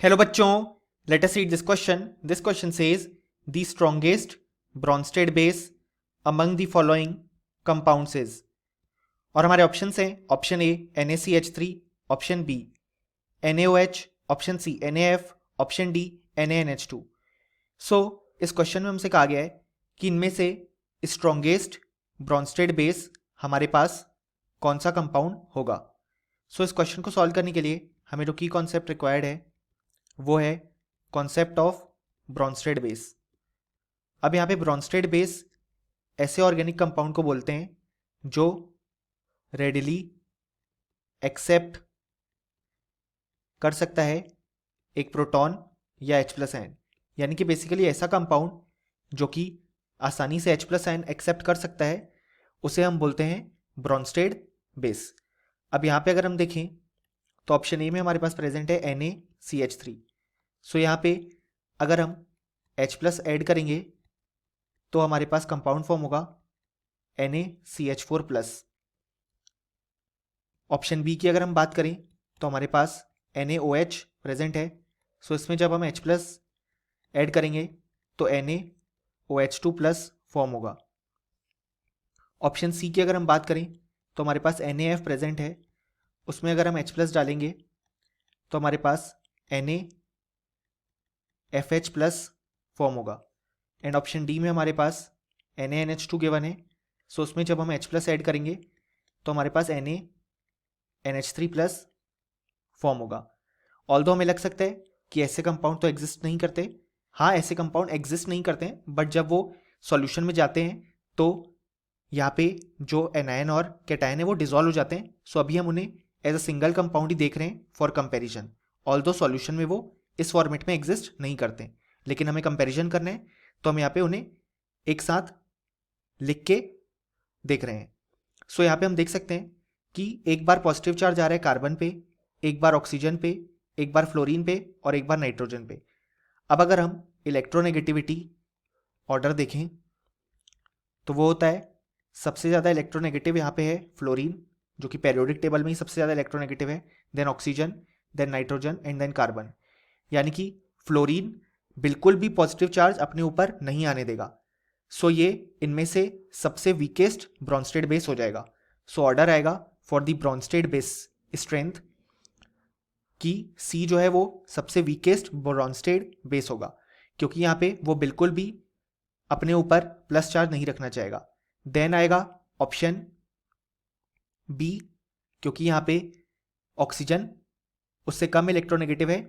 Hello बच्चों, let us read this question. This question says the strongest Bronsted base among the following compounds is. और हमारे options हैं option A NaCH3, option B NaOH, option C NaF, option D NaNH2. So इस question में हमसे कहा गया है कि इनमें से स्ट्रॉन्गेस्ट ब्रॉन्स्टेड बेस हमारे पास कौन सा कंपाउंड होगा. सो इस क्वेश्चन को सॉल्व करने के लिए हमें जो की कॉन्सेप्ट रिक्वायर्ड है वो है कॉन्सेप्ट ऑफ ब्रॉन्स्टेड बेस. अब यहाँ पे ब्रॉन्स्टेड बेस ऐसे ऑर्गेनिक कंपाउंड को बोलते हैं जो रेडिली एक्सेप्ट कर सकता है एक प्रोटॉन या H+ आयन. यानी कि बेसिकली ऐसा कंपाउंड जो कि आसानी से H+ आयन एक्सेप्ट कर सकता है उसे हम बोलते हैं ब्रॉन्स्टेड बेस. अब यहाँ पे अगर हम देखें तो ऑप्शन ए में हमारे पास प्रेजेंट है NaCH3. सो यहाँ पे अगर हम H+ ऐड करेंगे तो हमारे पास कंपाउंड फॉर्म होगा NaCH4+. ऑप्शन बी की अगर हम बात करें तो हमारे पास NaOH प्रेजेंट है. सो इसमें जब हम H+ ऐड करेंगे तो NaOH2+ फॉर्म होगा. ऑप्शन सी की अगर हम बात करें तो हमारे पास NaF प्रेजेंट है. उसमें अगर हम H+ डालेंगे तो हमारे पास NaFH+ फॉर्म होगा. एंड ऑप्शन डी में हमारे पास NaNH2 गिवन है. सो उसमें जब हम H+ ऐड करेंगे तो हमारे पास NaNH3+ फॉर्म होगा. ऑल्दो हमें लग सकता है कि ऐसे कंपाउंड तो एग्जिस्ट नहीं करते. हाँ, ऐसे कंपाउंड एग्जिस्ट नहीं करते हैं, बट जब वो सॉल्यूशन में जाते हैं तो यहाँ पे जो एनायन और कैटायन है वो डिजॉल्व हो जाते हैं. सो अभी हम उन्हें एज अ सिंगल कंपाउंड ही देख रहे हैं फॉर कंपैरिजन. ऑल्दो सॉल्यूशन में वो इस फॉर्मेट में एग्जिस्ट नहीं करते, लेकिन हमें कंपैरिजन करना है तो हम यहाँ पे उन्हें एक साथ लिख के देख रहे हैं. सो यहाँ पे हम देख सकते हैं कि एक बार पॉजिटिव चार्ज आ रहा है कार्बन पे, एक बार ऑक्सीजन पे, एक बार फ्लोरीन पे और एक बार नाइट्रोजन पे. अब अगर हम इलेक्ट्रोनेगेटिविटी ऑर्डर देखें तो वो होता है सबसे ज़्यादा इलेक्ट्रोनेगेटिव यहाँ पे है फ्लोरीन, जो कि पेरियोडिक टेबल में ही सबसे ज़्यादा इलेक्ट्रोनेगेटिव है, then oxygen, then nitrogen and then carbon. यानी कि फ्लोरीन बिल्कुल भी पॉजिटिव चार्ज अपने ऊपर नहीं आने देगा. सो ये इनमें से सबसे वीकेस्ट ब्रॉन्स्टेड बेस हो जाएगा. सो ऑर्डर आएगा for the Brønsted base strength कि सी जो है वो सबसे वीकेस्ट ब्रॉन्स्टेड बेस होगा, क्योंकि यहाँ पे वो बिल्कुल भी अपने ऊपर प्लस चार्ज नहीं रखना चाहेगा. देन आएगा ऑप्शन बी, क्योंकि यहाँ पे ऑक्सीजन उससे कम इलेक्ट्रोनेगेटिव है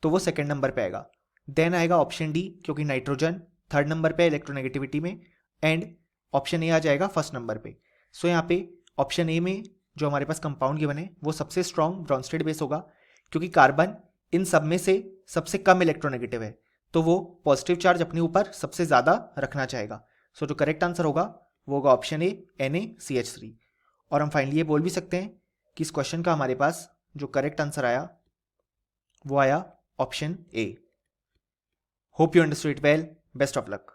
तो वो सेकेंड नंबर पे आएगा. देन आएगा ऑप्शन डी, क्योंकि नाइट्रोजन थर्ड नंबर पे इलेक्ट्रोनेगेटिविटी में, एंड ऑप्शन ए आ जाएगा फर्स्ट नंबर पे. सो यहाँ पे ऑप्शन ए में जो हमारे पास कंपाउंड गिवन है वो सबसे स्ट्रॉन्ग ब्रॉन्स्टेड बेस होगा, क्योंकि कार्बन इन सब में से सबसे कम इलेक्ट्रोनेगेटिव है तो वो पॉजिटिव चार्ज अपने ऊपर सबसे ज़्यादा रखना चाहेगा. सो जो करेक्ट आंसर होगा वो होगा ऑप्शन ए NaCH3. और हम फाइनली ये बोल भी सकते हैं कि इस क्वेश्चन का हमारे पास जो करेक्ट आंसर आया वो आया option A. Hope you understood it well. Best of luck.